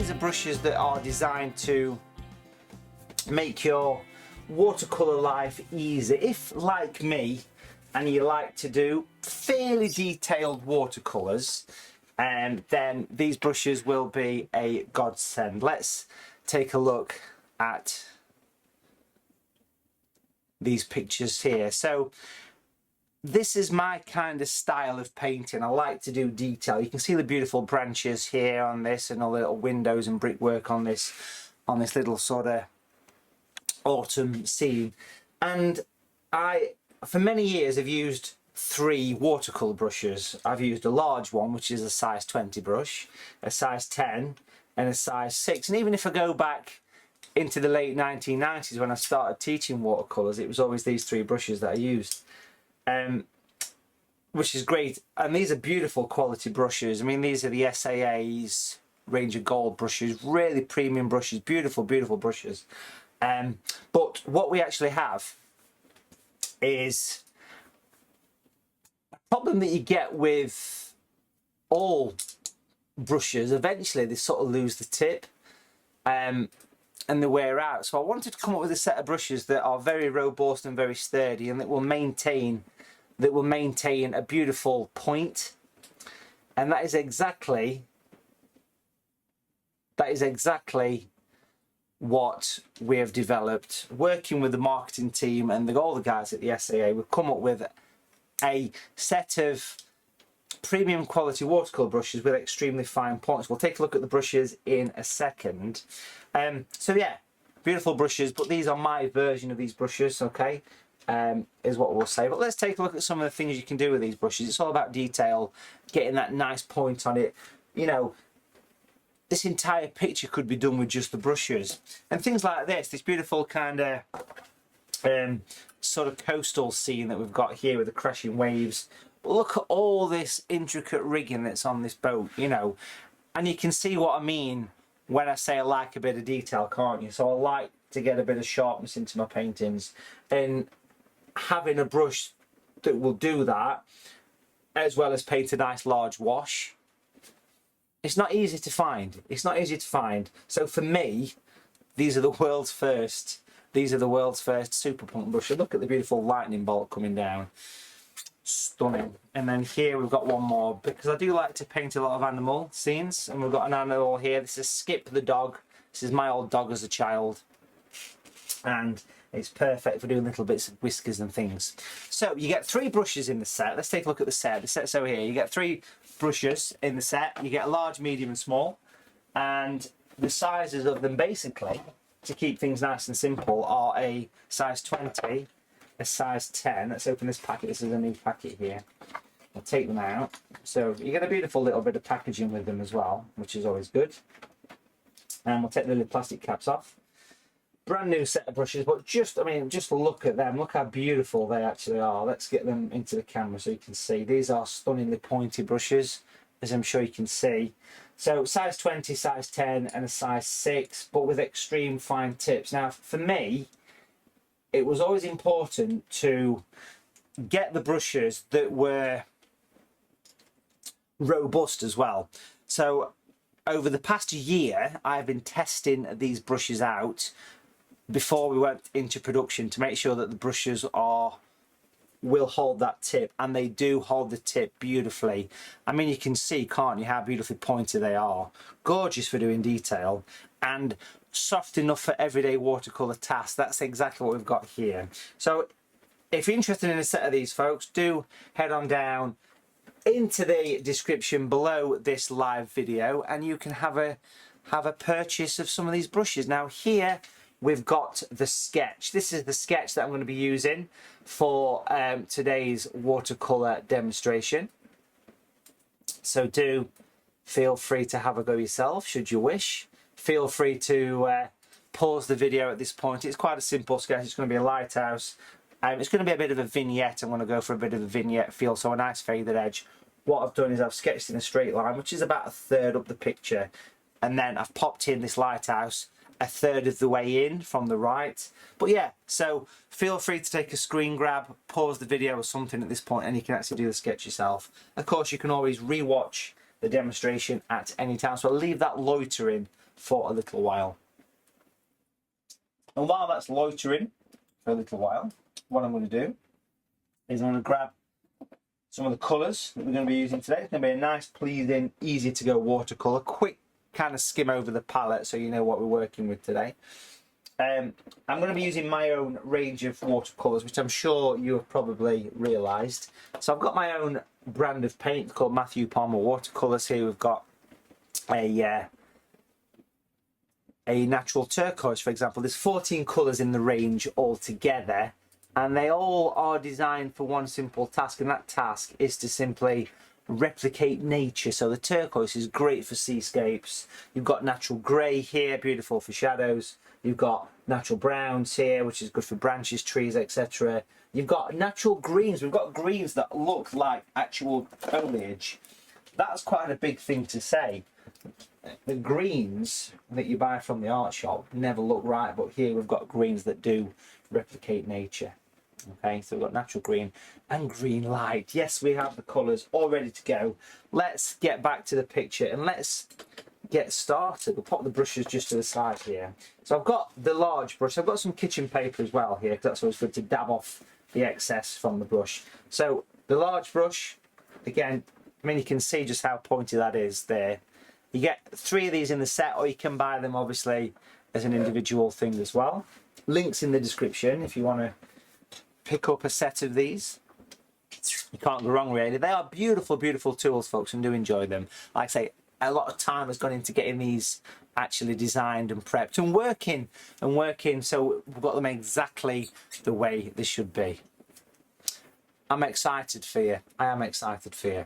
these are brushes that are designed to make your watercolour life easy. If, like me, and you like to do fairly detailed watercolours, then these brushes will be a godsend. Let's take a look at these pictures here. So this is my kind of style of painting. I like to do detail. You can see the beautiful branches here on this, and all the little windows and brickwork on this little sort of autumn scene. And I, for many years, have used 3 watercolour brushes. I've used a large one, which is a size 20 brush, a size 10, and a size 6. And even if I go back into the late 1990s when I started teaching watercolours, it was always these 3 brushes that I used. Which is great, and these are beautiful quality brushes. I mean, these are the SAA's range of gold brushes, really premium brushes, beautiful brushes. But what we actually have is a problem that you get with all brushes. Eventually they sort of lose the tip and they wear out. So I wanted to come up with a set of brushes that are very robust and very sturdy, and that will maintain a beautiful point. And that is exactly what we have developed. Working with the marketing team and all the guys at the SAA, we've come up with a set of premium quality watercolour brushes with extremely fine points. We'll take a look at the brushes in a second. So yeah, beautiful brushes, but these are my version of these brushes, okay? Is what we'll say. But let's take a look at some of the things you can do with these brushes. It's all about detail, getting that nice point on it. You know, this entire picture could be done with just the brushes. And things like this beautiful kind of sort of coastal scene that we've got here with the crashing waves. But look at all this intricate rigging that's on this boat, you know. And you can see what I mean when I say I like a bit of detail, can't you? So I like to get a bit of sharpness into my paintings, and having a brush that will do that, as well as paint a nice large wash, it's not easy to find. It's not easy to find. So for me, these are the world's first. These are the world's first super pump brushes. Look at the beautiful lightning bolt coming down. Stunning. And then here we've got one more, because I do like to paint a lot of animal scenes, and we've got an animal here. This is Skip the dog. This is my old dog as a child, and it's perfect for doing little bits of whiskers and things. So you get 3 brushes in the set. Let's take a look at the set. The set's over here. You get 3 brushes in the set. You get a large, medium and small, and the sizes of them, basically, to keep things nice and simple, are a size 20, a size 10. Let's open this packet. This is a new packet here. I'll take them out. So you get a beautiful little bit of packaging with them as well, which is always good. And we'll take the little plastic caps off. Brand new set of brushes, but just look at them. Look how beautiful they actually are. Let's get them into the camera so you can see. These are stunningly pointy brushes, as I'm sure you can see. So size 20, size 10 and a size 6, but with extreme fine tips. Now for me, it was always important to get the brushes that were robust as well. So over the past year, I've been testing these brushes out before we went into production to make sure that the brushes will hold that tip, and they do hold the tip beautifully. I mean, you can see, can't you, how beautifully pointed they are. Gorgeous for doing detail, and soft enough for everyday watercolour tasks. That's exactly what we've got here. So if you're interested in a set of these, folks, do head on down into the description below this live video, and you can have a purchase of some of these brushes. Now here we've got the sketch. This is the sketch that I'm going to be using for today's watercolour demonstration. So do feel free to have a go yourself, should you wish. Feel free to pause the video at this point. It's quite a simple sketch. It's going to be a lighthouse. It's going to be a bit of a vignette. I'm going to go for a bit of a vignette feel, so a nice faded edge. What I've done is I've sketched in a straight line, which is about a third up the picture, and then I've popped in this lighthouse a third of the way in from the right. But yeah, so feel free to take a screen grab, pause the video or something at this point, and you can actually do the sketch yourself. Of course, you can always re-watch the demonstration at any time, so I'll leave that loitering for a little while. And while that's loitering for a little while, what I'm going to do is I'm going to grab some of the colours that we're going to be using today. It's going to be a nice, pleasing, easy to go watercolour. Quick kind of skim over the palette so you know what we're working with today. I'm going to be using my own range of watercolours, which I'm sure you have probably realised. So I've got my own brand of paint called Matthew Palmer Watercolours. Here we've got a natural turquoise, for example. There's 14 colours in the range altogether, and they all are designed for one simple task, and that task is to simply replicate nature. So the turquoise is great for seascapes. You've got natural grey here, beautiful for shadows. You've got natural browns here, which is good for branches, trees, etc. You've got natural greens. We've got greens that look like actual foliage. That's quite a big thing to say. The greens that you buy from the art shop never look right, but here we've got greens that do replicate nature. Okay, so we've got natural green and green light. Yes, we have the colours all ready to go. Let's get back to the picture and let's get started. We'll pop the brushes just to the side here. So I've got the large brush. I've got some kitchen paper as well here, because that's always good to dab off the excess from the brush. So the large brush, again, I mean, you can see just how pointy that is there. You get 3 of these in the set, or you can buy them obviously as an individual thing as well. Links in the description if you want to pick up a set of these. You can't go wrong really. They are beautiful, beautiful tools, folks, and do enjoy them. Like I say, a lot of time has gone into getting these actually designed and prepped and working, so we've got them exactly the way they should be. I'm excited for you. I am excited for you.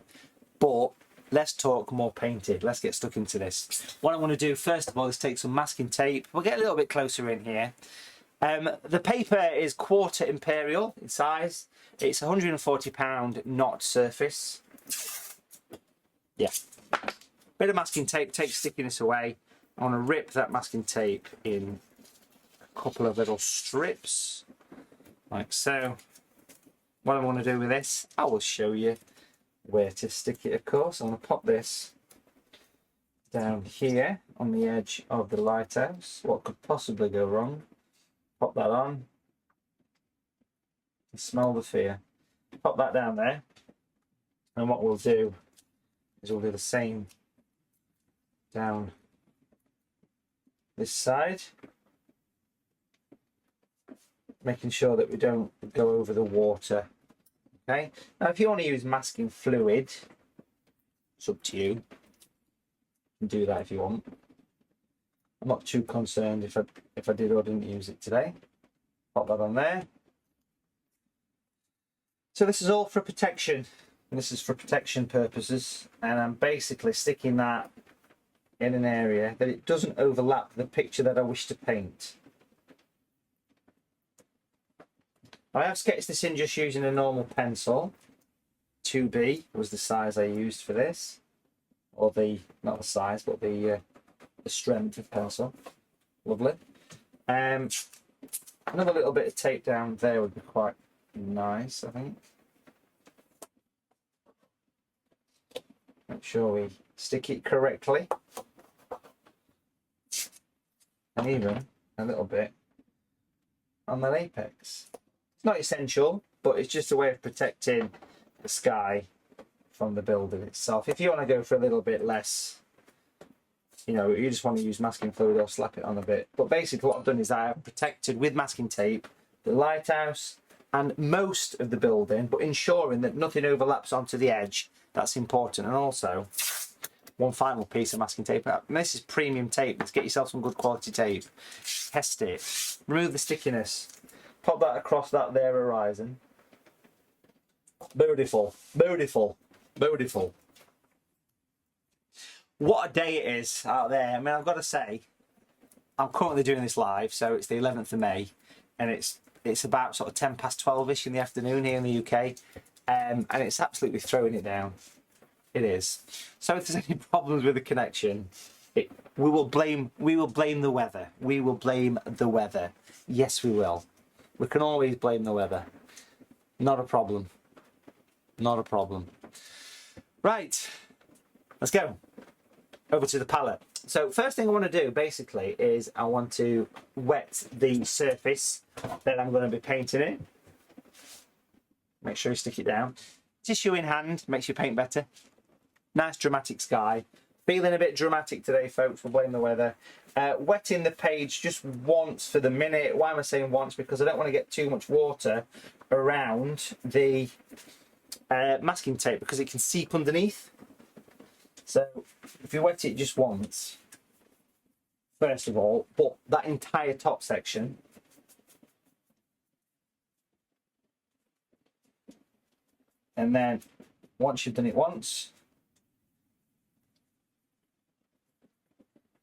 But let's talk more painted. Let's get stuck into this. What I want to do first of all is take some masking tape. We'll get a little bit closer in here. The paper is 1/4 imperial in size. It's £140 knot surface. Yeah. Bit of masking tape takes stickiness away. I want to rip that masking tape in a couple of little strips, like so. What I want to do with this, I will show you where to stick it, of course. I'm going to pop this down here on the edge of the lighthouse. What could possibly go wrong? Pop that on. Smell the fear. Pop that down there. And what we'll do is we'll do the same down this side, making sure that we don't go over the water. Okay, now if you want to use masking fluid, it's up to you. You can do that if you want. I'm not too concerned if I did or didn't use it today. Pop that on there. So this is all for protection. This is for protection purposes, and I'm basically sticking that in an area that it doesn't overlap the picture that I wish to paint. I have sketched this in just using a normal pencil. 2B was the size I used for this, or not the size, but the strength of pencil. Lovely. Another little bit of tape down there would be quite nice, I think. Make sure we stick it correctly. And even a little bit on the apex. It's not essential, but it's just a way of protecting the sky from the building itself. If you want to go for a little bit less, you know, you just want to use masking fluid or slap it on a bit. But basically what I've done is I have protected with masking tape the lighthouse and most of the building, but ensuring that nothing overlaps onto the edge. That's important. And also, one final piece of masking tape. And this is premium tape. Let's get yourself some good quality tape. Test it. Remove the stickiness. Pop that across that there horizon. Beautiful. Beautiful. Beautiful. What a day it is out there. I mean, I've got to say, I'm currently doing this live, so it's the 11th of May, and it's about sort of 10 past 12ish in the afternoon here in the UK, and it's absolutely throwing it down. It is. So if there's any problems with the connection, we will blame the weather. We will blame the weather. Yes, we will. We can always blame the weather. Not a problem. Not a problem. Right, let's go over to the palette. So first thing I want to do basically is I want to wet the surface that I'm going to be painting in. Make sure you stick it down. Tissue in hand makes your paint better. Nice dramatic sky. Feeling a bit dramatic today, folks. We'll blame the weather. Wetting the page just once for the minute. Why am I saying once? Because I don't want to get too much water around the masking tape because it can seep underneath. So if you wet it just once, first of all, but that entire top section, and then once you've done it once,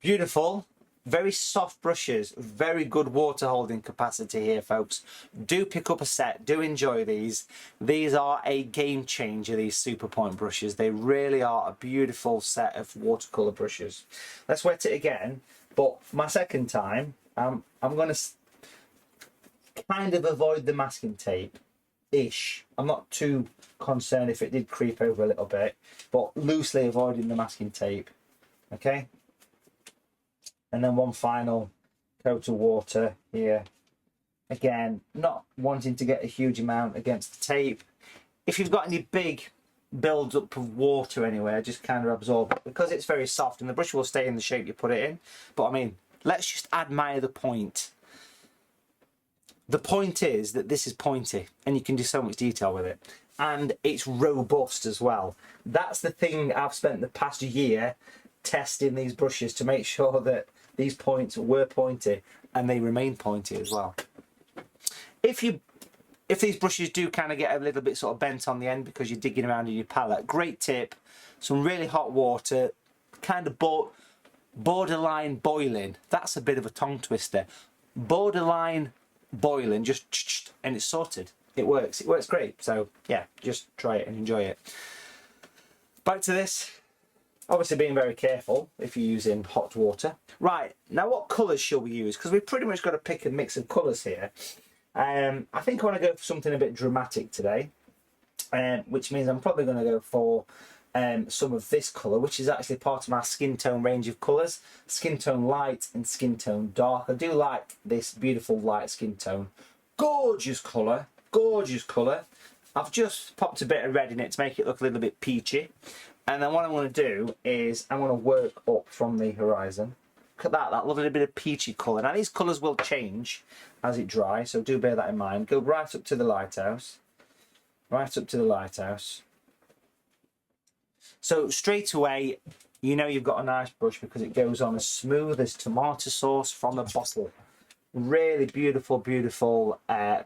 beautiful, very soft brushes, very good water holding capacity here, folks. Do pick up a set, do enjoy these. These are a game changer, these Super Point brushes. They really are a beautiful set of watercolour brushes. Let's wet it again, but my second time, I'm going to kind of avoid the masking tape-ish. I'm not too concerned if it did creep over a little bit, but loosely avoiding the masking tape, okay? And then one final coat of water here. Again, not wanting to get a huge amount against the tape. If you've got any big build-up of water anywhere, just kind of absorb it because it's very soft and the brush will stay in the shape you put it in. But I mean, let's just admire the point. The point is that this is pointy and you can do so much detail with it. And it's robust as well. That's the thing I've spent the past year testing these brushes to make sure that these points were pointy and they remain pointy as well. If these brushes do kind of get a little bit sort of bent on the end because you're digging around in your palette, great tip, some really hot water, kind of borderline boiling. That's a bit of a tongue twister. Borderline boiling, just and it's sorted. It works great. So yeah, just try it and enjoy it. Back to this. Obviously being very careful if you're using hot water. Right, now what colours shall we use? Because we've pretty much got to pick a mix of colours here. I think I want to go for something a bit dramatic today, which means I'm probably going to go for some of this colour, which is actually part of my skin tone range of colours. Skin tone light and skin tone dark. I do like this beautiful light skin tone. Gorgeous colour, gorgeous colour. I've just popped a bit of red in it to make it look a little bit peachy. And then what I want to do is I want to work up from the horizon. Look at that lovely bit of peachy colour. Now these colours will change as it dries, so do bear that in mind. Go right up to the lighthouse. Right up to the lighthouse. So straight away, you know you've got a nice brush because it goes on as smooth as tomato sauce from a bottle. Really beautiful, beautiful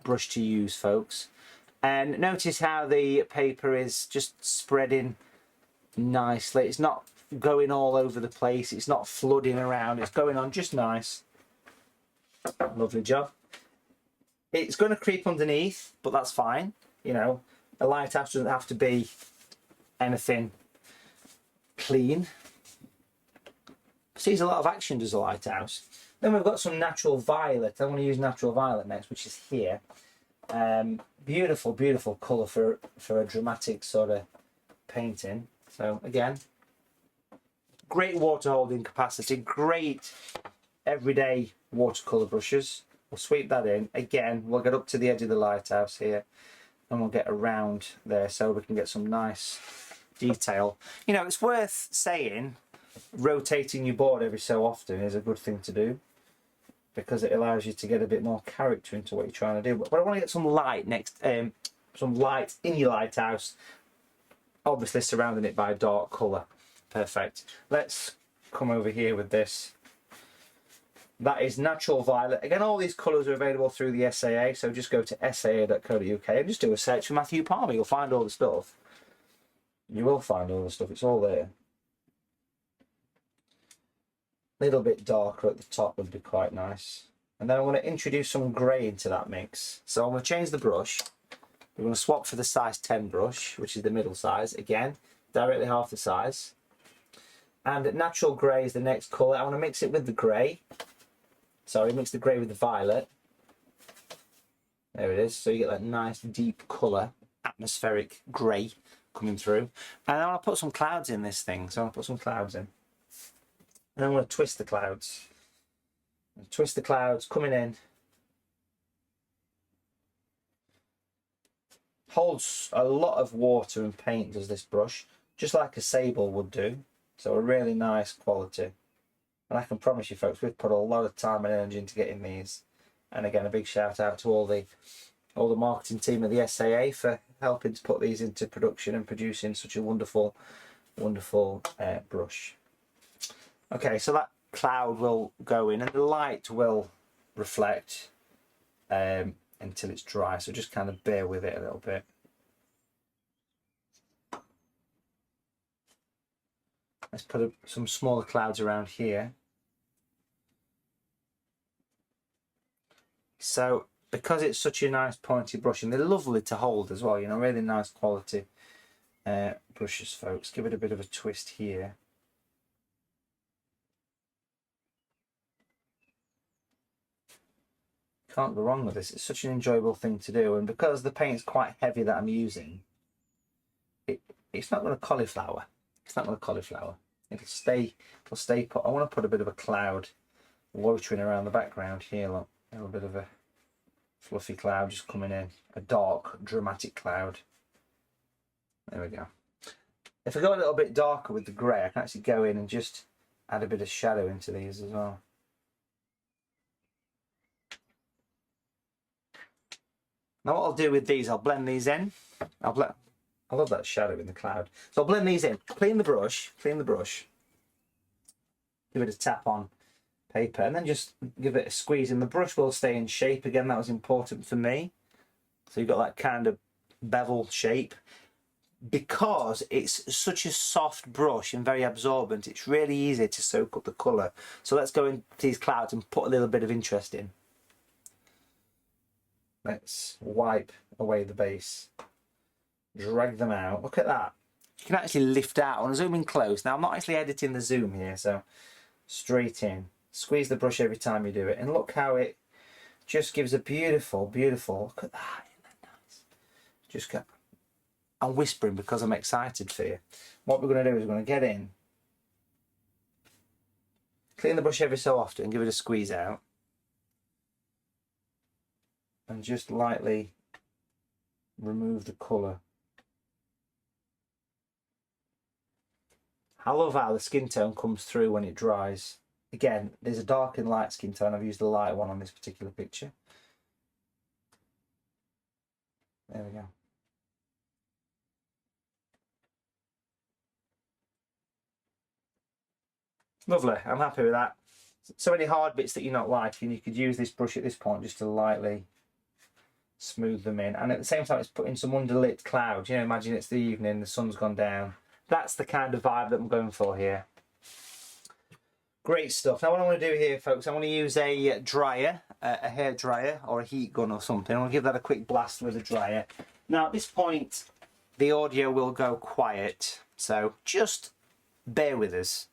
brush to use, folks. And notice how the paper is just spreading nicely. It's not going all over the place, it's not flooding around, it's going on just nice. Lovely job. It's going to creep underneath, but that's fine. You know, a lighthouse doesn't have to be anything clean. Sees a lot of action, does a lighthouse. Then we've got some natural violet. I want to use natural violet next, which is here. Beautiful, beautiful colour for a dramatic sort of painting. So again, great water holding capacity, great everyday watercolour brushes. We'll sweep that in. Again, we'll get up to the edge of the lighthouse here and we'll get around there so we can get some nice detail. You know, it's worth saying rotating your board every so often is a good thing to do because it allows you to get a bit more character into what you're trying to do. But I want to get some light next, some light in your lighthouse, obviously surrounding it by a dark colour. Perfect. Let's come over here with this. That is natural violet. Again, all these colours are available through the SAA, so just go to saa.co.uk and just do a search for Matthew Palmer. You'll find all the stuff. You will find all the stuff. It's all there. A little bit darker at the top would be quite nice. And then I want to introduce some grey into that mix. So I'm going to change the brush. We're going to swap for the size 10 brush, which is the middle size. Again, directly half the size. And natural grey is the next colour. I want to mix it with the grey. Sorry, mix the grey with the violet. There it is. So you get that nice deep colour, atmospheric grey coming through. And I want to put some clouds in this thing. So I want to put some clouds in. And I'm going to twist the clouds. Twist the clouds coming in. Holds a lot of water and paint, does this brush, just like a sable would do. So a really nice quality. And I can promise you folks, we've put a lot of time and energy into getting these. And again, a big shout out to all the marketing team of the SAA for helping to put these into production and producing such a wonderful brush. Okay, so that cloud will go in and the light will reflect until it's dry, so just kind of bear with it a little bit. Let's put some smaller clouds around here. So because it's such a nice pointy brush, and they're lovely to hold as well, you know, really nice quality brushes, folks. Give it a bit of a twist here. Can't go wrong with this. It's such an enjoyable thing to do, and because the paint's quite heavy that I'm using, it's not going to cauliflower. It's not going to cauliflower. It'll stay put. I want to put a bit of a cloud loitering around the background here. Look, a little bit of a fluffy cloud just coming in, a dark, dramatic cloud. There we go. If I go a little bit darker with the grey, I can actually go in and just add a bit of shadow into these as well. Now what I'll do with these, I'll blend these in. I love that shadow in the cloud. So I'll blend these in, clean the brush, give it a tap on paper, and then just give it a squeeze, and the brush will stay in shape again. That was important for me. So you've got that kind of bevel shape. Because it's such a soft brush and very absorbent, it's really easy to soak up the colour. So let's go into these clouds and put a little bit of interest in. Let's wipe away the base, drag them out. Look at that. You can actually lift out. I want to zoom in close. Now I'm not actually editing the zoom here, so straight in. Squeeze the brush every time you do it, and look how it just gives a beautiful, beautiful. Look at that. Isn't that nice? Just go. I'm whispering because I'm excited for you. What we're going to do is we're going to get in, clean the brush every so often, give it a squeeze out, and just lightly remove the colour. I love how the skin tone comes through when it dries. Again, there's a dark and light skin tone. I've used the light one on this particular picture. There we go. Lovely, I'm happy with that. So any hard bits that you're not liking, you could use this brush at this point just to lightly smooth them in. And at the same time, it's putting some underlit clouds. You know, imagine it's the evening, the sun's gone down. That's the kind of vibe that I'm going for here. Great stuff. Now what I want to do here, folks, I want to use a dryer, a hair dryer or a heat gun or something. I want to give that a quick blast with a dryer. Now at this point, the audio will go quiet, so just bear with us.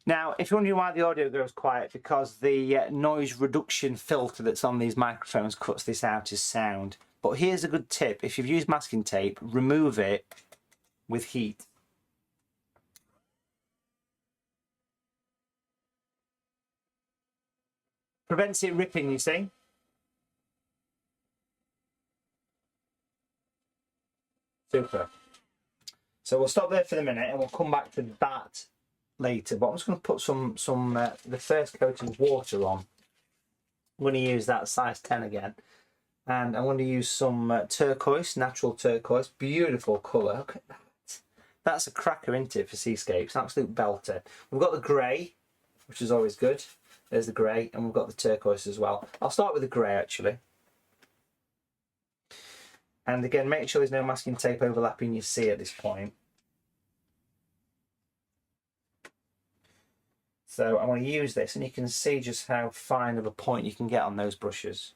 Now, if you're wondering why the audio goes quiet, because the noise reduction filter that's on these microphones cuts this out as sound. But here's a good tip. If you've used masking tape, remove it with heat. Prevents it ripping, you see. Super. So we'll stop there for the minute and we'll come back to that later, but I'm just going to put the first coating of water on. I'm going to use that size 10 again, and I'm going to use some turquoise, natural turquoise, beautiful colour. Look at that. That's a cracker, isn't it, for Seascape? It's an absolute belter. We've got the grey, which is always good. There's the grey, and we've got the turquoise as well. I'll start with the grey actually. And again, make sure there's no masking tape overlapping your sea at this point. So I want to use this, and you can see just how fine of a point you can get on those brushes.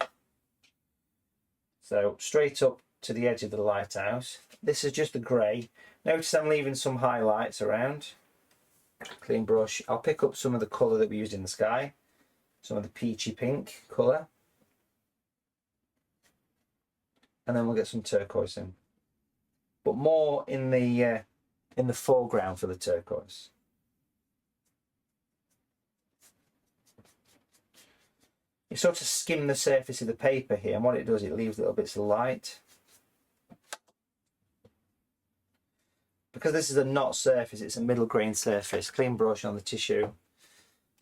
So straight up to the edge of the lighthouse. This is just the grey. Notice I'm leaving some highlights around. Clean brush. I'll pick up some of the colour that we used in the sky. Some of the peachy pink colour. And then we'll get some turquoise in. But more in the foreground for the turquoise. You sort of skim the surface of the paper here, and what it does, it leaves little bits of light. Because this is a not surface, it's a middle grain surface. Clean brush on the tissue.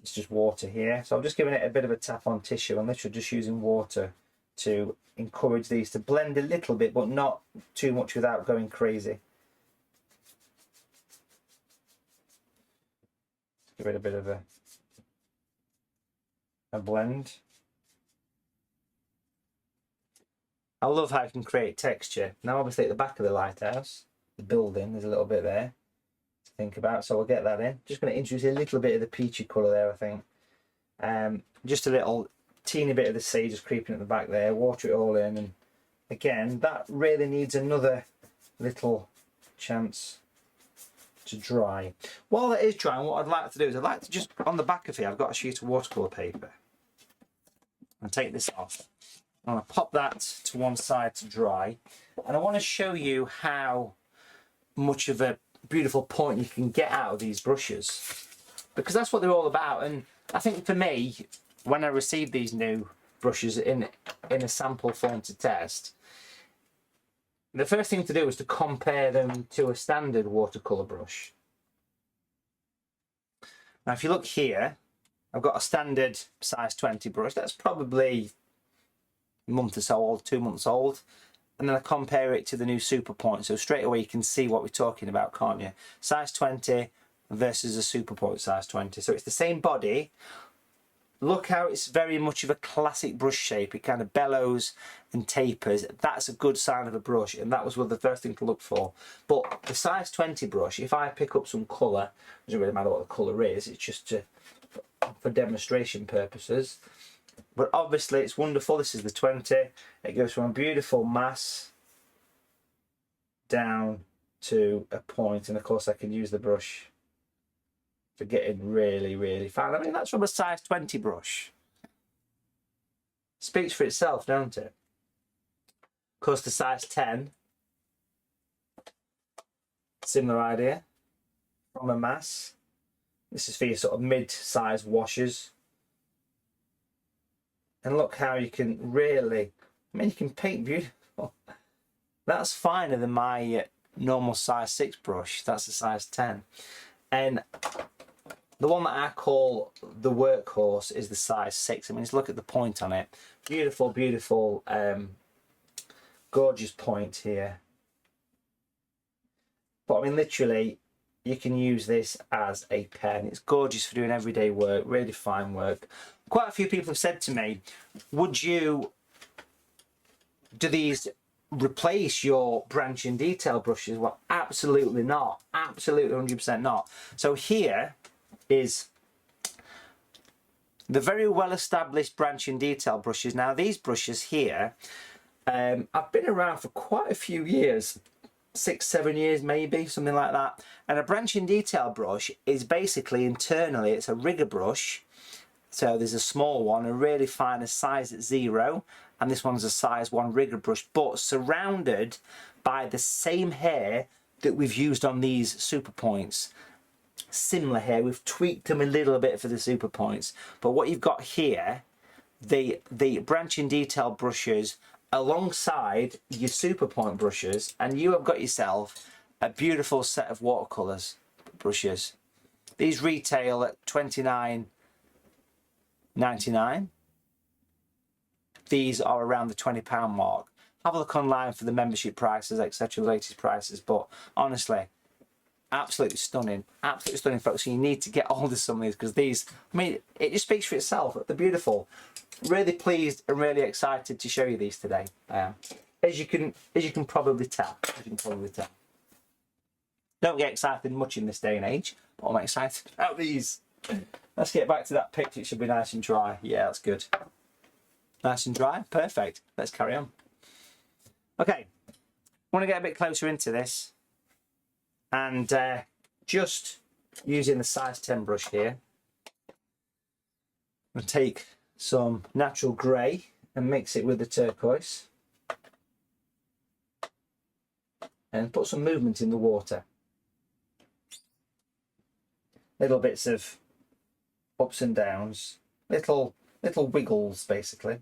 It's just water here. So I'm just giving it a bit of a tap on tissue and literally just using water to encourage these to blend a little bit, but not too much without going crazy. Give it a bit of a blend. I love how I can create texture. Now obviously at the back of the lighthouse, the building, there's a little bit there to think about, so we'll get that in. Just going to introduce a little bit of the peachy colour there, I think. Just a little teeny bit of the sea just creeping at the back there, water it all in, and again, that really needs another little chance to dry. While that is drying, what I'd like to do is I'd like to just, on the back of here, I've got a sheet of watercolour paper. I'll take this off. I'm going to pop that to one side to dry, and I want to show you how much of a beautiful point you can get out of these brushes, because that's what they're all about. And I think for me, when I received these new brushes in a sample form to test, the first thing to do was to compare them to a standard watercolour brush. Now if you look here, I've got a standard size 20 brush that's probably a month or so old, 2 months old, and then I compare it to the new Super Point. So straight away you can see what we're talking about, can't you? Size 20 versus a Super Point size 20. So it's the same body. Look how it's very much of a classic brush shape. It kind of bellows and tapers. That's a good sign of a brush, and that was one of the first things to look for. But the size 20 brush, if I pick up some colour, it doesn't really matter what the colour is, it's just for demonstration purposes. But obviously it's wonderful. This is the 20. It goes from a beautiful mass down to a point, and of course I can use the brush for getting really, really fine. I mean, that's from a size 20 brush. Speaks for itself, don't it? Of course, the size 10, similar idea, from a mass. This is for your sort of mid-size washes. And look how you can really, I mean, you can paint beautiful. That's finer than my normal size 6 brush. That's a size 10. And the one that I call the workhorse is the size 6. I mean, just look at the point on it. Beautiful, beautiful, gorgeous point here. But I mean, literally, you can use this as a pen. It's gorgeous for doing everyday work, really fine work. Quite a few people have said to me, do these replace your branch and detail brushes? Well, absolutely not. Absolutely 100% not. So here is the very well established branch and detail brushes. Now these brushes here, I've been around for quite a few years, 6-7 years maybe, something like that. And a branch and detail brush is basically internally, it's a rigger brush. So there's a small one, a really fine, a size at 0, and this one's a size 1 rigger brush, but surrounded by the same hair that we've used on these Super Points. Similar hair, we've tweaked them a little bit for the Super Points, but what you've got here, the branch and detail brushes alongside your Super Point brushes, and you have got yourself a beautiful set of watercolours brushes. These retail at $29.99. These are around the £20 mark. Have a look online for the membership prices, etc., the latest prices, but honestly, absolutely stunning, folks. So you need to get hold of some of these, because these, I mean, it just speaks for itself. They're beautiful. Really pleased and really excited to show you these today. As you can probably tell. Don't get excited much in this day and age, but I'm excited about these. Let's get back to that picture. It should be nice and dry. Yeah, that's good. Nice and dry. Perfect. Let's carry on. Okay, want to get a bit closer into this, and just using the size 10 brush here, I'm going to take some natural grey and mix it with the turquoise and put some movement in the water. Little bits of ups and downs, little wiggles basically.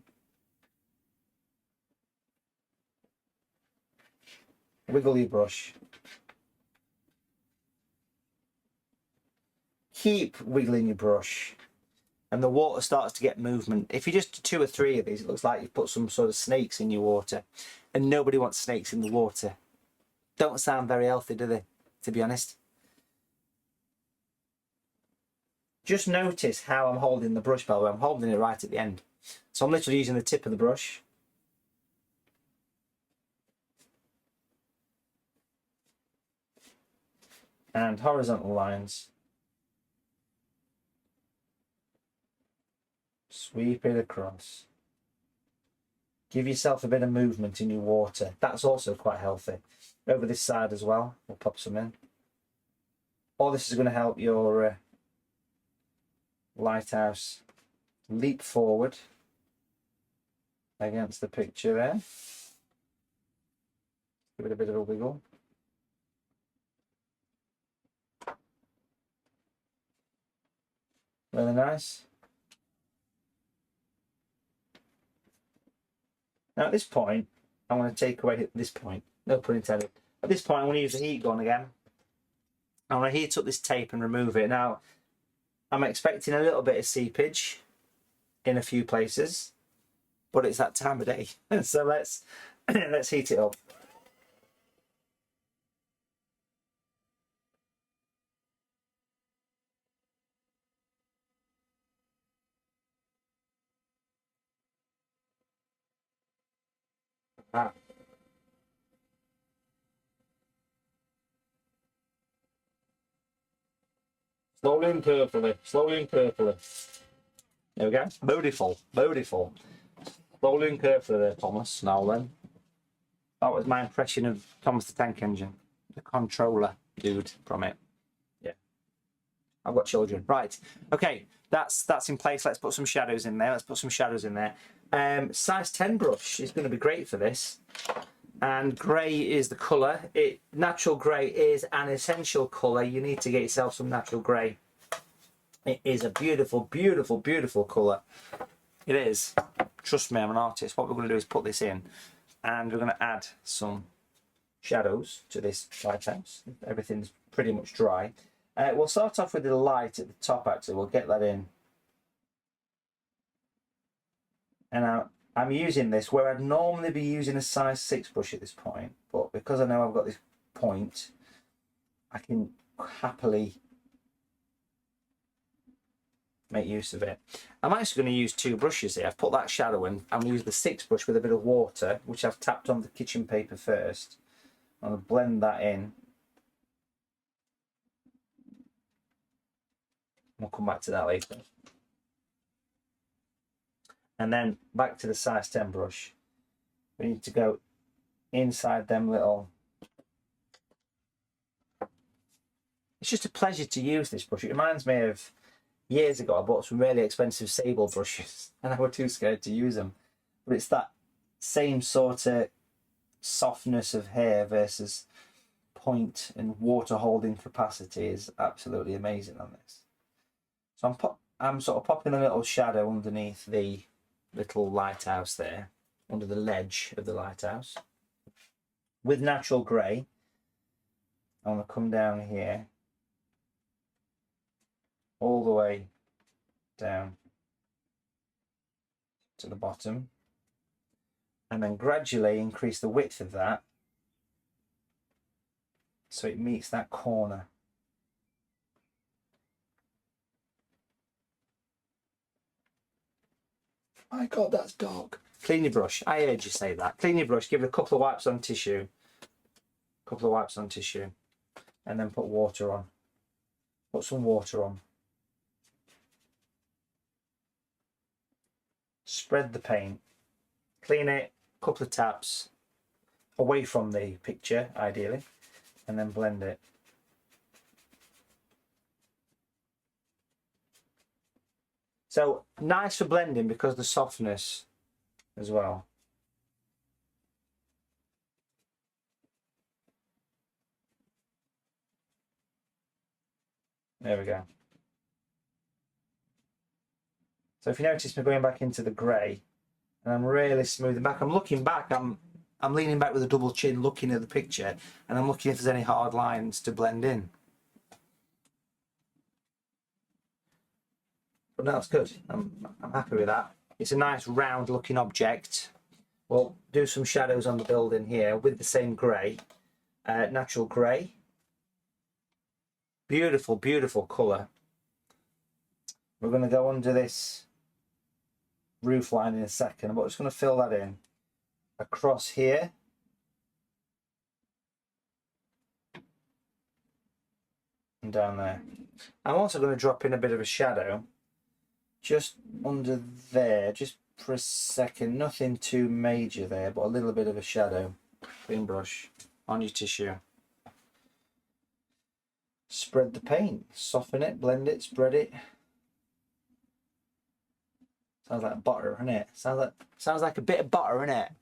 Wiggle your brush. Keep wiggling your brush, and the water starts to get movement. If you just do 2 or 3 of these, it looks like you've put some sort of snakes in your water, and nobody wants snakes in the water. Don't sound very healthy, do they, to be honest? Just notice how I'm holding the brush, by the way. I'm holding it right at the end. So I'm literally using the tip of the brush. And horizontal lines. Sweep it across. Give yourself a bit of movement in your water. That's also quite healthy. Over this side as well, we'll pop some in. All this is going to help your lighthouse leap forward against the picture there. Give it a bit of a wiggle. Really nice. Now at this point, I want to take away this point. No pun intended. At this point, I want to use the heat gun again. I want to heat up this tape and remove it. Now, I'm expecting a little bit of seepage in a few places, but it's that time of day. So let's heat it up. Ah. Slowly and carefully, slowly and carefully. There we go. Beautiful, beautiful. Slowly and carefully there, Thomas. Now then. That was my impression of Thomas the Tank Engine, the controller dude from it. Yeah. I've got children. Right. Okay, that's in place. Let's put some shadows in there. Let's put some shadows in there. Size 10 brush is going to be great for this. And grey is the colour. Natural grey is an essential colour. You need to get yourself some natural grey. It is a beautiful, beautiful, beautiful colour. It is. Trust me, I'm an artist. What we're going to do is put this in, and we're going to add some shadows to this lighthouse. Everything's pretty much dry. We'll start off with the light at the top, actually. We'll get that in. And now I'm using this where I'd normally be using a size 6 brush at this point, but because I know I've got this point, I can happily make use of it. I'm actually going to use 2 brushes here. I've put that shadow in. I'm going to use the 6 brush with a bit of water, which I've tapped on the kitchen paper first. I'm going to blend that in. We'll come back to that later. And then back to the size 10 brush. We need to go inside them little... It's just a pleasure to use this brush. It reminds me of years ago I bought some really expensive sable brushes and I was too scared to use them. But it's that same sort of softness of hair versus point and water holding capacity is absolutely amazing on this. So I'm sort of popping a little shadow underneath the little lighthouse there, under the ledge of the lighthouse. With natural grey, I'm going to come down here, all the way down to the bottom, and then gradually increase the width of that so it meets that corner. My God, that's dark. Clean your brush. I heard you say that. Clean your brush. Give it a couple of wipes on tissue. Couple of wipes on tissue. And then put water on. Put some water on. Spread the paint. Clean it. Couple of taps. away from the picture, ideally, and then blend it. So nice for blending because of the softness as well. There we go. So if you notice me going back into the grey, and I'm really smoothing back. I'm looking back. I'm leaning back with a double chin, looking at the picture, and I'm looking if there's any hard lines to blend in. But no, it's good. I'm happy with that. It's a nice round looking object. We'll do some shadows on the building here with the same grey, natural grey. Beautiful, beautiful colour. We're going to go under this roof line in a second, but I'm just going to fill that in across here. And down there. I'm also going to drop in a bit of a shadow just under there, just for a second. Nothing too major there, but a little bit of a shadow. Clean brush on your tissue. Spread the paint, soften it, blend it, spread it. Sounds like butter, isn't it? Sounds like a bit of butter, isn't it?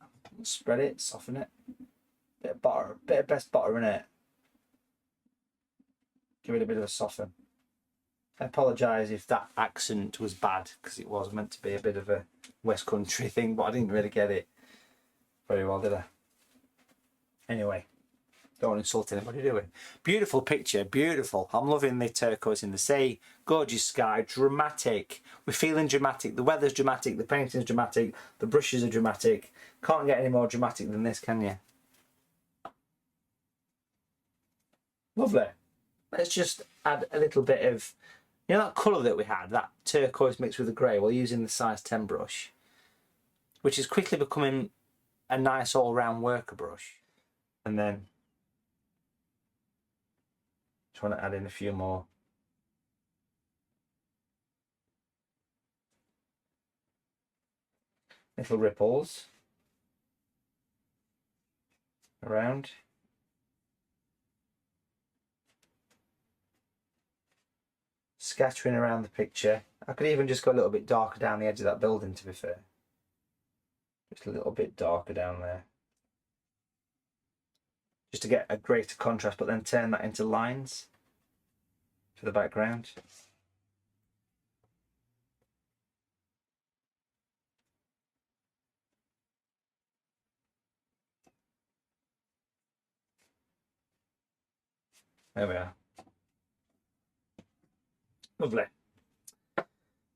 Spread it, soften it. Bit of butter, bit of best butter, isn't it? Give it a bit of a soften. I apologise if that accent was bad, because it was meant to be a bit of a West Country thing, but I didn't really get it very well, did I? Anyway, don't want to insult anybody, do we? Beautiful picture, beautiful. I'm loving the turquoise in the sea. Gorgeous sky, dramatic. We're feeling dramatic. The weather's dramatic, the painting's dramatic, the brushes are dramatic. Can't get any more dramatic than this, can you? Lovely. Let's just add a little bit of, you know, that colour that we had, that turquoise mixed with the grey, we're using the size 10 brush, which is quickly becoming a nice all-round worker brush. And then just want to add in a few more. Little ripples around. Scattering around the picture. I could even just go a little bit darker down the edge of that building, to be fair. Just a little bit darker down there. Just to get a greater contrast, but then turn that into lines for the background. There we are. Lovely. I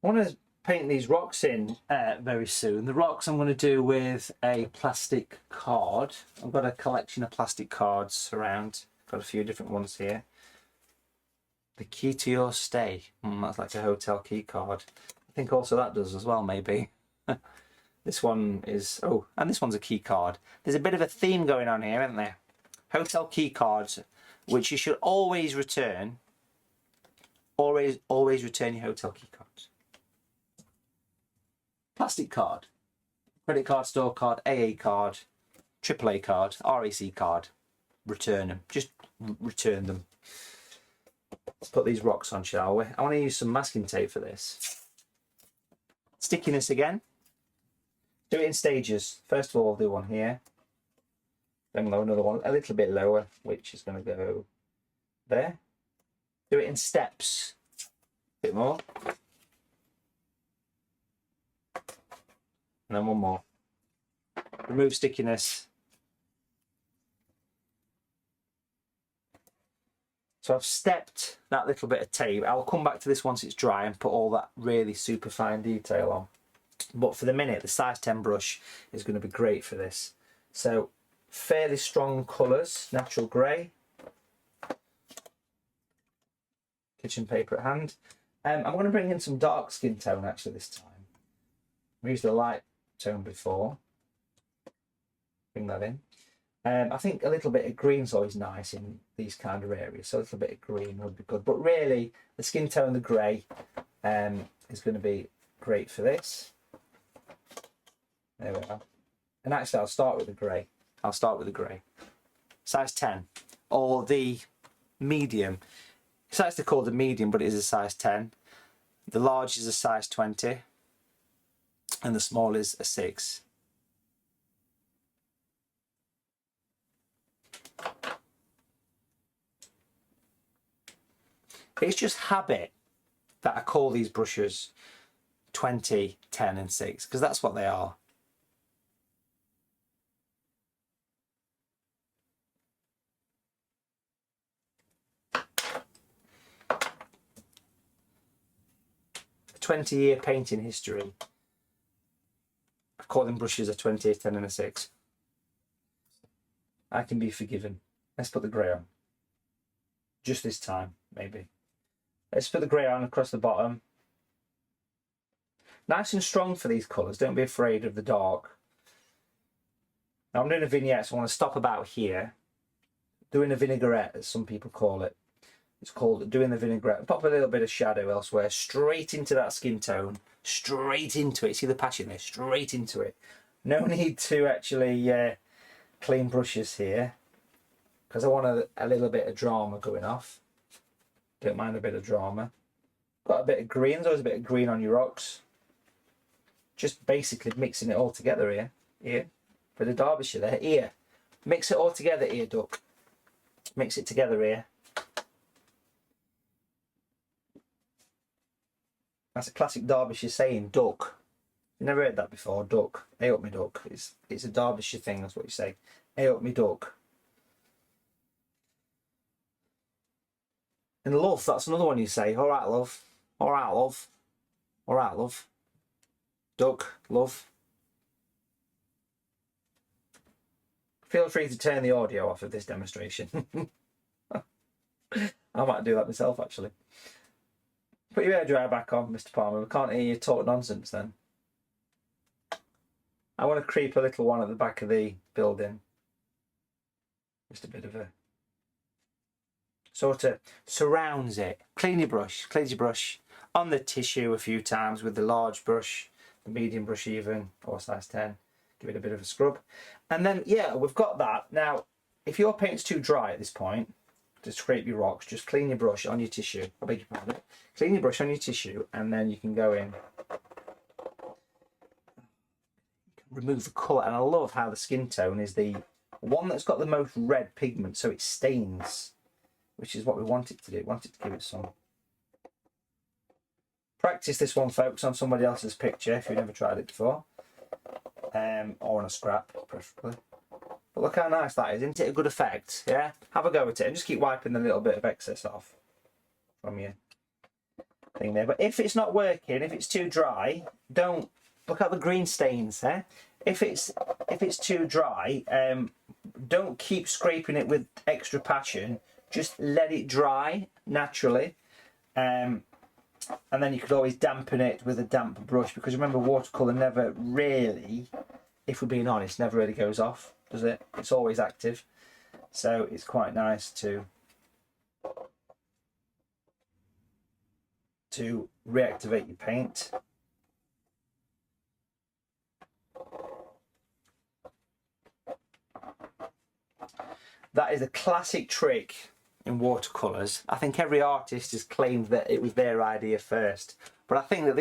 want to paint these rocks in very soon. The rocks I'm going to do with a plastic card. I've got a collection of plastic cards around. Got a few different ones here. The key to your stay. That's like a hotel key card. I think also that does as well, maybe. This one is, oh, and this one's a key card. There's a bit of a theme going on here, isn't there? Hotel key cards, which you should always return. Always return your hotel key cards. Plastic card, credit card, store card, AA card, AAA card, RAC card. Return them. Just return them. Let's put these rocks on, shall we? I want to use some masking tape for this. Stickiness again. Do it in stages. First of all, I'll do one here. Then we'll have another one a little bit lower, which is going to go there. Do it in steps. A bit more. And then one more. Remove stickiness. So I've stepped that little bit of tape. I'll come back to this once it's dry and put all that really super fine detail on. But for the minute, the size 10 brush is going to be great for this. So fairly strong colours, natural grey. Kitchen paper at hand. I'm going to bring in some dark skin tone actually this time. We used the light tone before. Bring that in. I think a little bit of green's always nice in these kind of areas, so a little bit of green would be good. But really, the skin tone, the grey, is going to be great for this. There we are. And actually, I'll start with the grey. I'll start with the grey. Size 10, or the medium. It's actually called the medium, but it is a size 10. The large is a size 20, and the small is a 6. It's just habit that I call these brushes 20, 10 and 6, because that's what they are. A 20-year painting history. I call them brushes a 20, a 10 and a 6. I can be forgiven. Let's put the grey on. Just this time, maybe. Let's put the grey on across the bottom. Nice and strong for these colours. Don't be afraid of the dark. Now I'm doing a vignette, so I want to stop about here. Doing a vinaigrette, as some people call it. It's called doing the vinaigrette. Pop a little bit of shadow elsewhere, straight into that skin tone. Straight into it. See the passion there? Straight into it. No need to actually clean brushes here, because I want a little bit of drama going off. Don't mind a bit of drama. Got a bit of green. There's always a bit of green on your rocks. Just basically mixing it all together here. Here. For the Derbyshire there. Here. Mix it all together here, duck. Mix it together here. That's a classic Derbyshire saying, duck. You never heard that before, duck. Hey up me duck. It's a Derbyshire thing, that's what you say. Hey up me duck. And love, that's another one you say. Alright, love. Alright, love. Alright, love. Duck, love. Feel free to turn the audio off of this demonstration. I might do that myself, actually. Put your hairdryer back on, Mr. Palmer. We can't hear you talk nonsense then. I want to creep a little one at the back of the building. Just a bit of a... sort of surrounds it. Clean your brush on the tissue a few times with the large brush, the medium brush even, or size 10. Give it a bit of a scrub. And then, yeah, we've got that. Now, if your paint's too dry at this point, to scrape your rocks, just clean your brush on your tissue. I beg your pardon. Clean your brush on your tissue, and then you can go in. Remove the colour, and I love how the skin tone is the one that's got the most red pigment, so it stains, which is what we want it to do. We want it to give it some. Practice this one, folks, on somebody else's picture if you've never tried it before, or on a scrap, preferably. But look how nice that is, isn't it? A good effect, yeah? Have a go at it, and just keep wiping the little bit of excess off from your thing there. But if it's not working, if it's too dry, don't look at the green stains, eh? If it's too dry, don't keep scraping it with extra passion. Just let it dry naturally, and then you could always dampen it with a damp brush, because remember, watercolour never really, if we're being honest, never really goes off, does it? It's always active, so it's quite nice to reactivate your paint. That is a classic trick in watercolours. I think every artist has claimed that it was their idea first, but I think that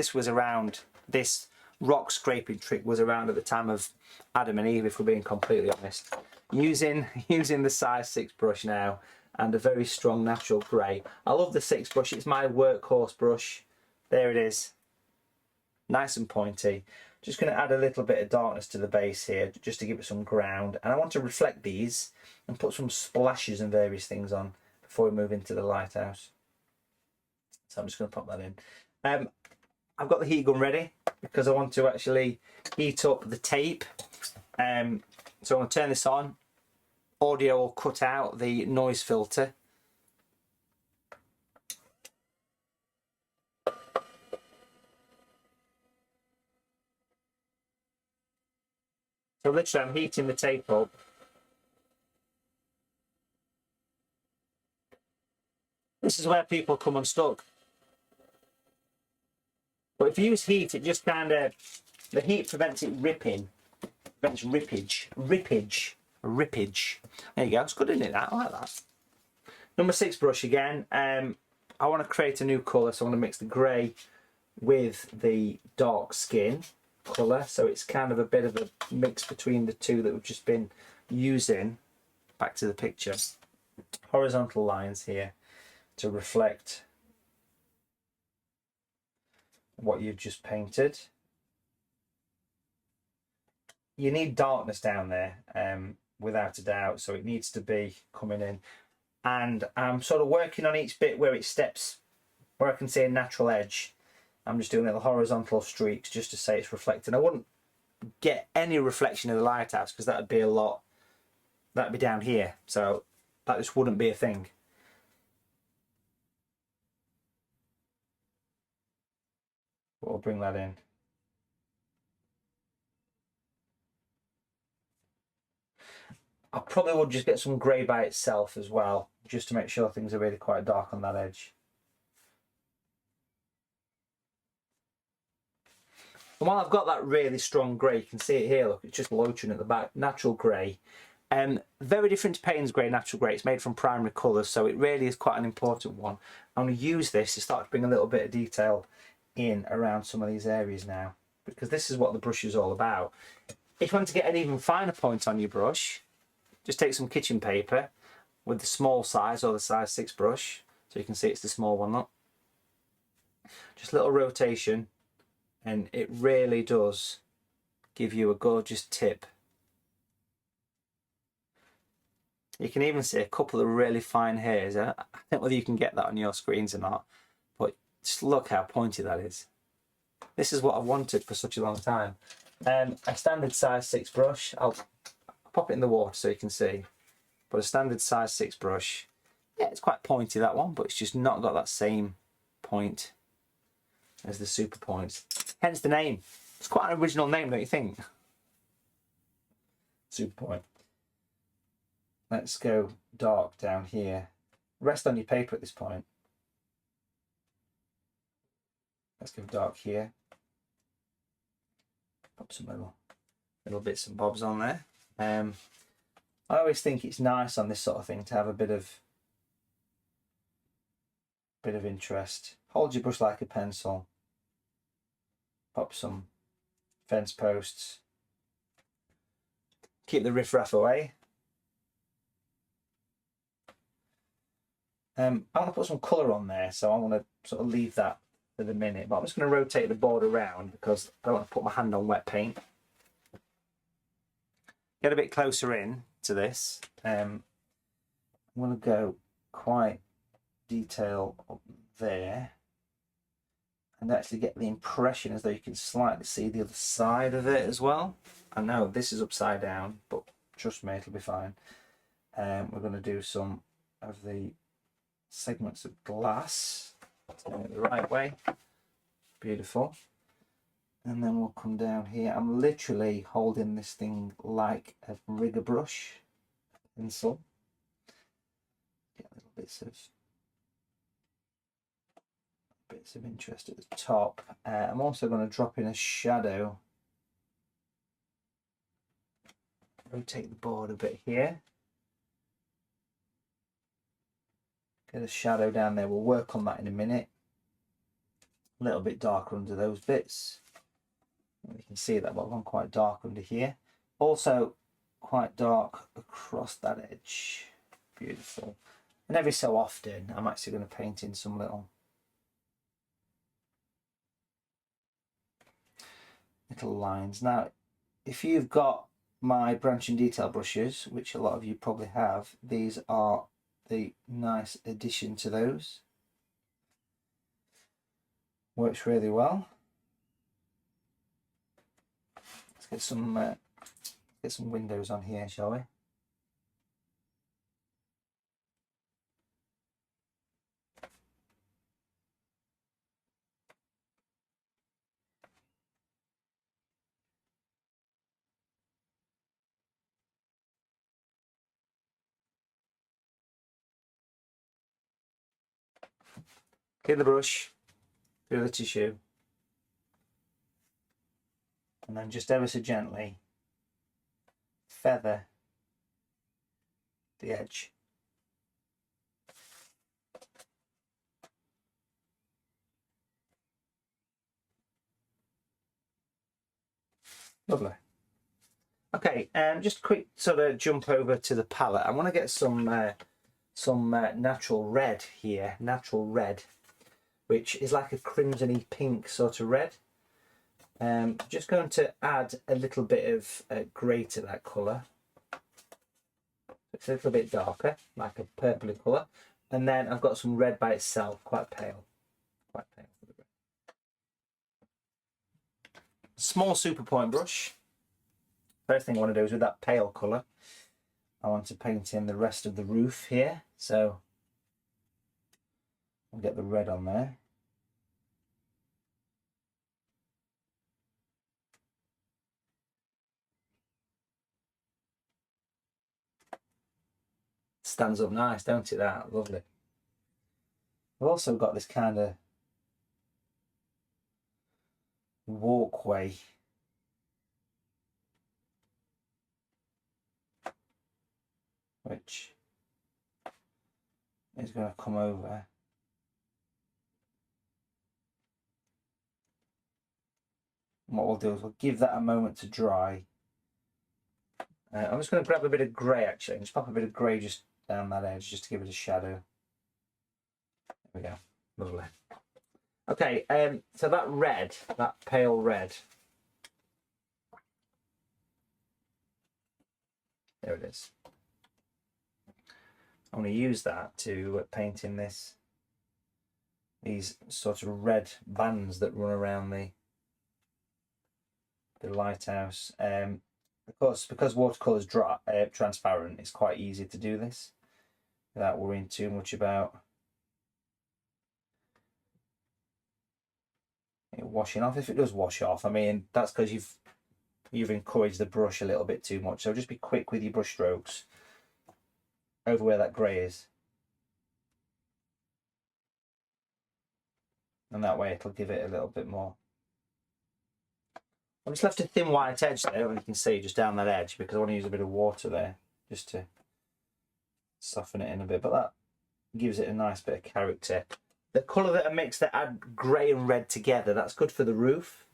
this rock scraping trick was around at the time of Adam and Eve, if we're being completely honest. Using the size 6 brush now, and a very strong natural grey. I love the 6 brush, it's my workhorse brush. There it is, nice and pointy. Just going to add a little bit of darkness to the base here, just to give it some ground, and I want to reflect these and put some splashes and various things on before we move into the lighthouse. So I'm just going to pop that in. I've got the heat gun ready because I want to actually heat up the tape. So I'm going to turn this on. Audio will cut out the noise filter. So literally I'm heating the tape up. This is where people come unstuck. But if you use heat, it just kind of, the heat prevents it ripping, prevents rippage. rippage. There you go. It's good, isn't it? That? I like that. Number 6 brush again. I want to create a new colour, so I want to mix the grey with the dark skin colour. So it's kind of a bit of a mix between the two that we've just been using. Back to the picture. Horizontal lines here to reflect what you've just painted. You need darkness down there, without a doubt, so it needs to be coming in. And I'm sort of working on each bit where it steps, where I can see a natural edge. I'm just doing little horizontal streaks just to say it's reflecting. I wouldn't get any reflection of the lighthouse because that would be a lot, that'd be down here, so that just wouldn't be a thing. But we'll bring that in. I probably would just get some grey by itself as well, just to make sure things are really quite dark on that edge. And while I've got that really strong grey, you can see it here, look, it's just loitering at the back, natural grey. Very different to Payne's grey, natural grey. It's made from primary colours, so it really is quite an important one. I'm going to use this to start to bring a little bit of detail in around some of these areas now, because this is what the brush is all about. If you want to get an even finer point on your brush, just take some kitchen paper with the small size or the size 6 brush, so you can see it's the small one, look. Just a little rotation, and it really does give you a gorgeous tip. You can even see a couple of really fine hairs. I don't know whether you can get that on your screens or not, but just look how pointy that is. This is what I've wanted for such a long time. A standard size 6 brush, I'll pop it in the water so you can see, but a standard size 6 brush, yeah, it's quite pointy, that one, but it's just not got that same point as the super points, hence the name. It's quite an original name, don't you think? Super point. Let's go dark down here. Rest on your paper at this point. Let's go dark here. Pop some little bits and bobs on there. I always think it's nice on this sort of thing to have a bit of interest. Hold your brush like a pencil. Pop some fence posts. Keep the riffraff away. I want to put some colour on there, so I want to sort of leave that for the minute. But I'm just going to rotate the board around because I don't want to put my hand on wet paint. Get a bit closer in to this. I'm going to go quite detail up there and actually get the impression as though you can slightly see the other side of it as well. I know this is upside down, but trust me, it'll be fine. We're going to do some of the segments of glass, doing it the right way. Beautiful. And then we'll come down here. I'm literally holding this thing like a rigger brush, pencil. Get little bits of interest at the top. I'm also going to drop in a shadow. Rotate the board a bit here. Get a shadow down there. We'll work on that in a minute. A little bit darker under those bits. You can see that I've gone quite dark under here. Also quite dark across that edge. Beautiful. And every so often I'm actually going to paint in some little lines. Now if you've got my branch and detail brushes, which a lot of you probably have, these are the nice addition to those. Works really well. Let's get some windows on here, shall we? Get the brush through the tissue, and then just ever so gently feather the edge. Lovely. Okay, just a quick sort of jump over to the palette. I want to get some natural red here, natural red, which is like a crimsony pink sort of red. Just going to add a little bit of grey to that colour. It's a little bit darker, like a purpley colour. And then I've got some red by itself, quite pale. Quite pale. Small super point brush. First thing I want to do is with that pale colour, I want to paint in the rest of the roof here. So I'll get the red on there. Stands up nice, don't it? That lovely. I've also got this kind of walkway which is going to come over. And what we'll do is we'll give that a moment to dry. I'm just going to grab a bit of grey actually, and just pop a bit of grey just down that edge just to give it a shadow. There we go, lovely. Okay, so that red, that pale red, there it is. I'm going to use that to paint in these sort of red bands that run around the lighthouse. Of course, because watercolour is dry, transparent, it's quite easy to do this without worrying too much about it washing off. If it does wash off, I mean, that's because you've encouraged the brush a little bit too much. So just be quick with your brush strokes over where that grey is. And that way it'll give it a little bit more. I've just left a thin white edge there, and you can see just down that edge, because I want to use a bit of water there just to soften it in a bit, but that gives it a nice bit of character. The colour that I mixed that add grey and red together, that's good for the roof,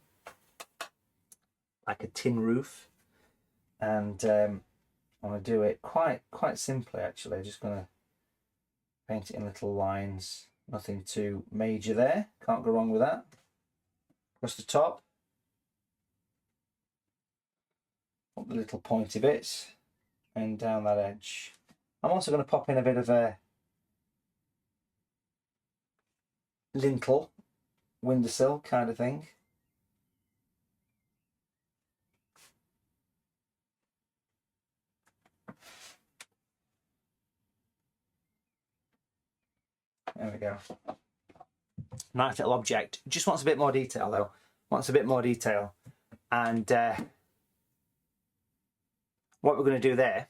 like a tin roof. And I'm going to do it quite simply actually. Just going to paint it in little lines, nothing too major there, can't go wrong with that. Across the top, up the little pointy bits, and down that edge. I'm also going to pop in a bit of a lintel, windowsill kind of thing. There we go. Nice little object. Just wants a bit more detail though. Wants a bit more detail. And what we're going to do there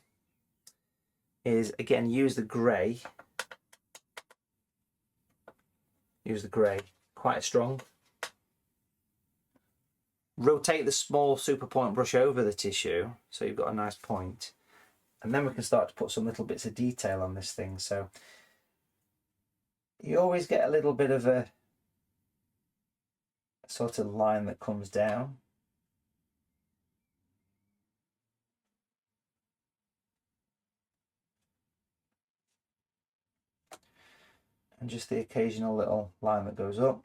is again use the grey. Use the grey, quite strong. Rotate the small super point brush over the tissue so you've got a nice point. And then we can start to put some little bits of detail on this thing. So you always get a little bit of a sort of line that comes down. And just the occasional little line that goes up.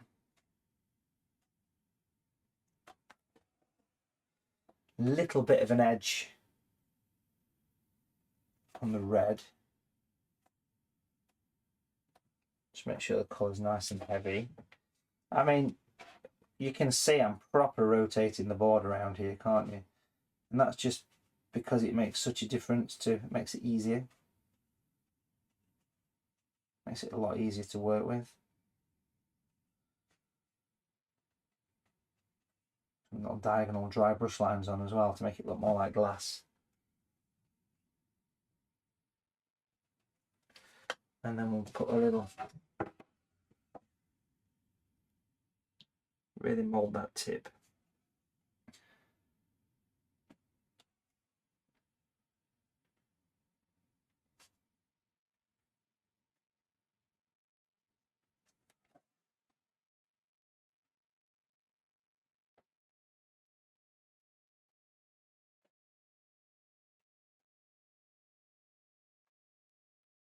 Little bit of an edge on the red. Just make sure the colour's nice and heavy. I mean, you can see I'm proper rotating the board around here, can't you? And that's just because it makes such a difference to, it makes it easier. Makes it a lot easier to work with. Some little diagonal dry brush lines on as well to make it look more like glass. And then we'll put a little, really mould that tip.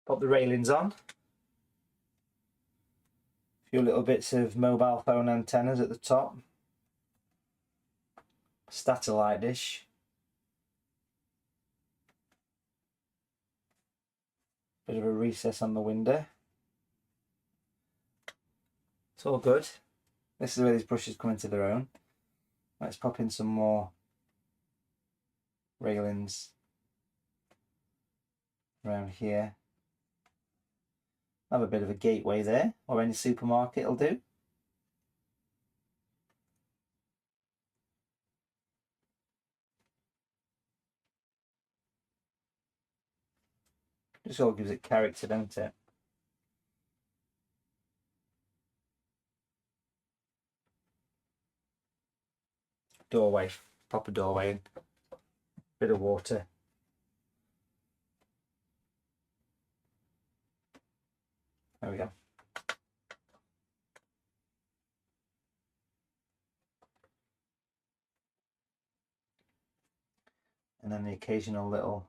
Pop the railings on. A few little bits of mobile phone antennas at the top. Starter light dish. Bit of a recess on the window. It's all good. This is where these brushes come into their own. Let's pop in some more railings around here. Have a bit of a gateway there, or any supermarket will do. Just all gives it character, don't it? Doorway, pop a doorway in. Bit of water. There we go. And then the occasional little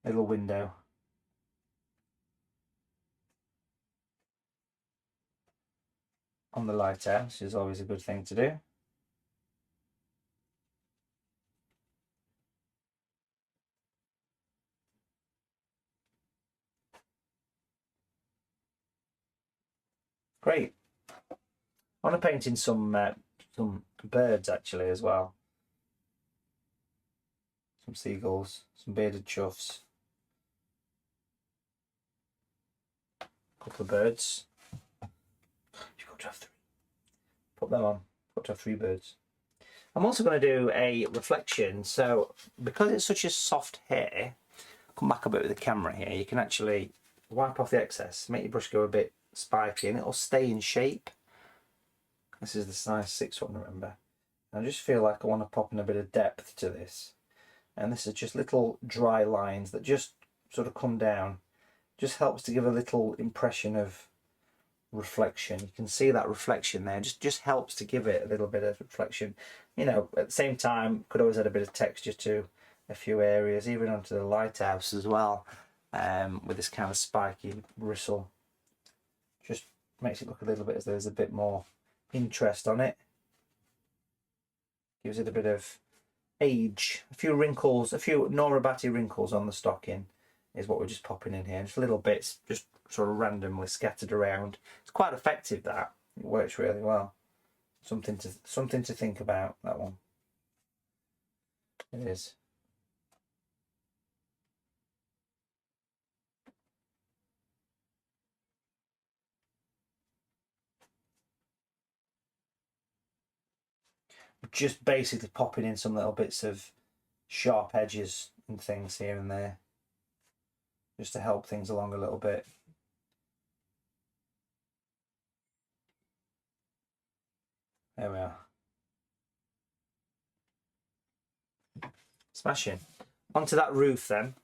window. On the lighthouse is always a good thing to do. Great. I want to paint in some birds actually as well. Some seagulls, some bearded choughs. A couple of birds. You've got to have 3. Put them on. Got to have 3 birds. I'm also going to do a reflection. So because it's such a soft hair, come back a bit with the camera here. You can actually wipe off the excess, make your brush go a bit spiky, and it'll stay in shape. This is the size 6 one, remember. And I just feel like I want to pop in a bit of depth to this. And this is just little dry lines that just sort of come down. Just helps to give a little impression of reflection. You can see that reflection there. Just helps to give it a little bit of reflection. You know, at the same time, could always add a bit of texture to a few areas, even onto the lighthouse as well, with this kind of spiky bristle. Just makes it look a little bit as though there's a bit more interest on it. Gives it a bit of age, a few wrinkles, a few Nora Batty wrinkles on the stocking is what we're just popping in here. Just little bits, just sort of randomly scattered around. It's quite effective, that. It works really well. Something to think about, that one. It is. Just basically popping in some little bits of sharp edges and things here and there, just to help things along a little bit. There we are. Smashing. Onto that roof then.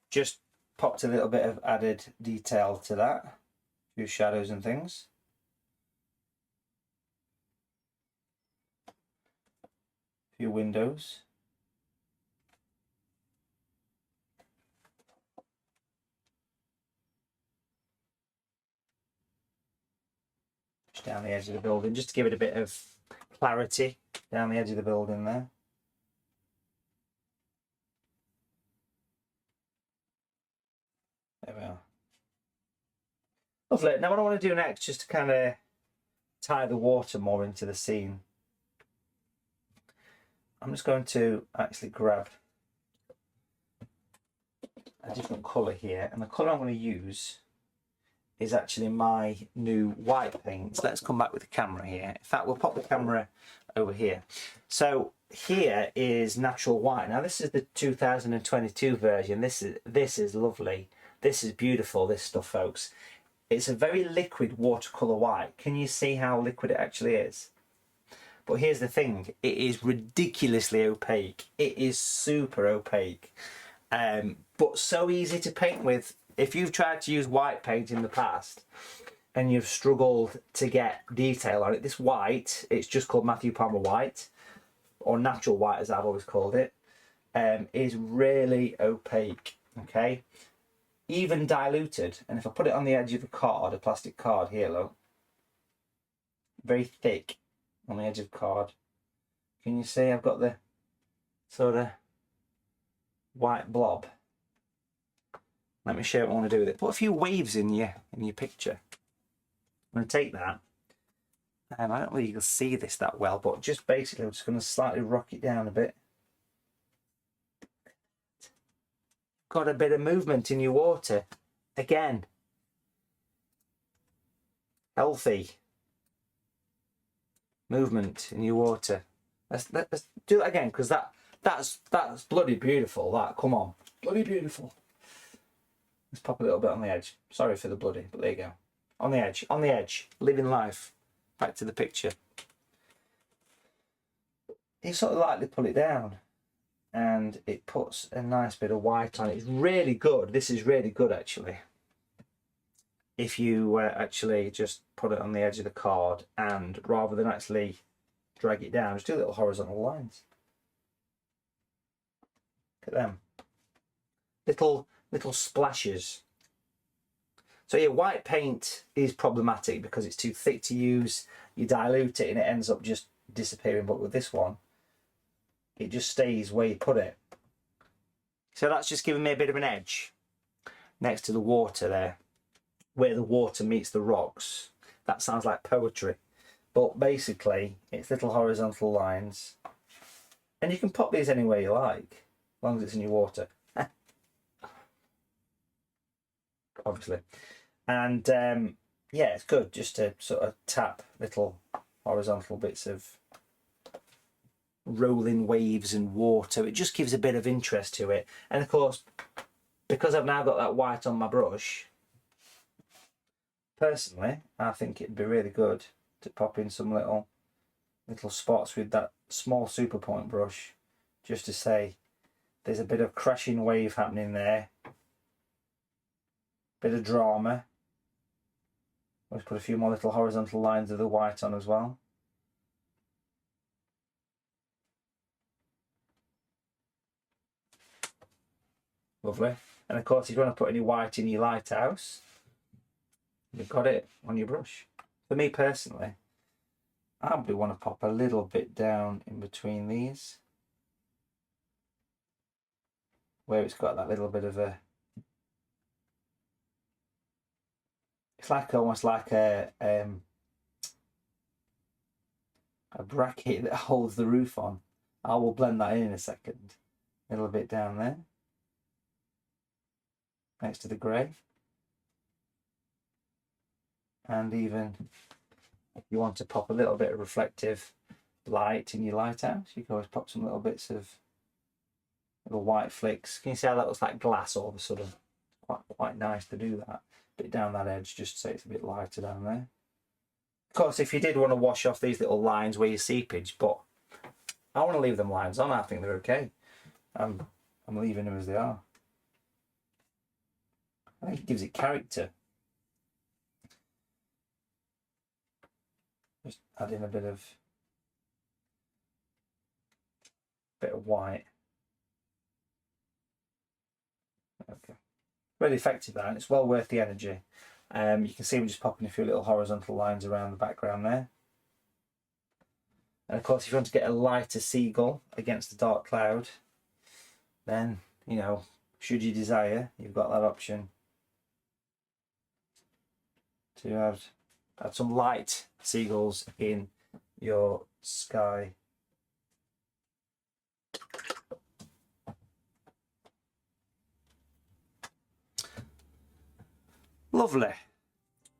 Just popped a little bit of added detail to that. A few shadows and things. A few windows. Just down the edge of the building, just to give it a bit of clarity down the edge of the building there. There we are. Lovely. Now what I want to do next, just to kind of tie the water more into the scene, I'm just going to actually grab a different colour here, and the colour I'm going to use is actually my new white paint. Let's come back with the camera here. In fact, we'll pop the camera over here. So here is natural white. Now this is the 2022 version. This is lovely. This is beautiful, this stuff, folks. It's a very liquid watercolour white. Can you see how liquid it actually is? But here's the thing, it is ridiculously opaque. It is super opaque, but so easy to paint with. If you've tried to use white paint in the past and you've struggled to get detail on it, this white, it's just called Matthew Palmer White. or natural white as I've always called it, is really opaque, okay? Even diluted. And if I put it on the edge of a card, a plastic card here, look, very thick on the edge of the card. Can you see I've got the sort of white blob? Let me show you what I want to do with it. Put a few waves in your picture. I'm going to take that. I don't think you can see this that well, but just basically I'm just going to slightly rock it down a bit. Got a bit of movement in your water. Again. Healthy. Movement in your water. Let's do that again, because that's bloody beautiful. That, come on. Bloody beautiful. Let's pop a little bit on the edge. Sorry for the bloody, but there you go. On the edge, living life. Back to the picture. You sort of lightly pull it down and it puts a nice bit of white on it. It's really good. This is really good actually. If you actually just put it on the edge of the card and rather than actually drag it down, just do little horizontal lines. Look at them. Little splashes. So yeah, white paint is problematic because it's too thick to use. You dilute it and it ends up just disappearing. But with this one, it just stays where you put it. So that's just giving me a bit of an edge next to the water there, where the water meets the rocks. That sounds like poetry. But basically, it's little horizontal lines. And you can pop these anywhere you like, as long as it's in your water. Obviously. And yeah, it's good just to sort of tap little horizontal bits of rolling waves and water. It just gives a bit of interest to it. And of course, because I've now got that white on my brush, personally, I think it'd be really good to pop in some little spots with that small super point brush, just to say there's a bit of crashing wave happening there. Bit of drama. Let's put a few more little horizontal lines of the white on as well. Lovely. And of course, if you want to put any white in your lighthouse, you've got it on your brush. For me personally, I probably want to pop a little bit down in between these, where it's got that little bit of a, it's like almost like a bracket that holds the roof on. I will blend that in a second. A little bit down there, next to the grey. And even if you want to pop a little bit of reflective light in your lighthouse, you can always pop some little bits of little white flicks. Can you see how that looks like glass all of a sudden? Quite nice to do that. Bit down that edge just so it's a bit lighter down there. Of course, if you did want to wash off these little lines where you seepage, but I want to leave them lines on. I think they're okay. I'm leaving them as they are. I think it gives it character. Just add in a bit of white. Okay. Really effective that, and it's well worth the energy. You can see we're just popping a few little horizontal lines around the background there. And of course, if you want to get a lighter seagull against the dark cloud, then, you know, should you desire, you've got that option to add some light seagulls in your sky. Lovely.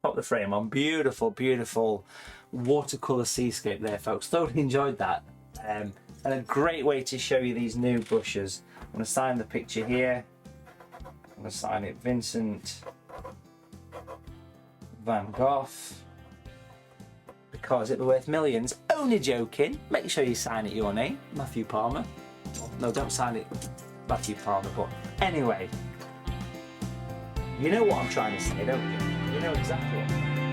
Pop the frame on. Beautiful, beautiful watercolour seascape there, folks. Totally enjoyed that. And a great way to show you these new brushes. I'm going to sign the picture here. I'm going to sign it Vincent Van Gogh, because it'll be worth millions. Only joking. Make sure you sign it your name, Matthew Palmer. No, don't sign it Matthew Palmer, but anyway. You know what I'm trying to say, don't you? You know exactly what.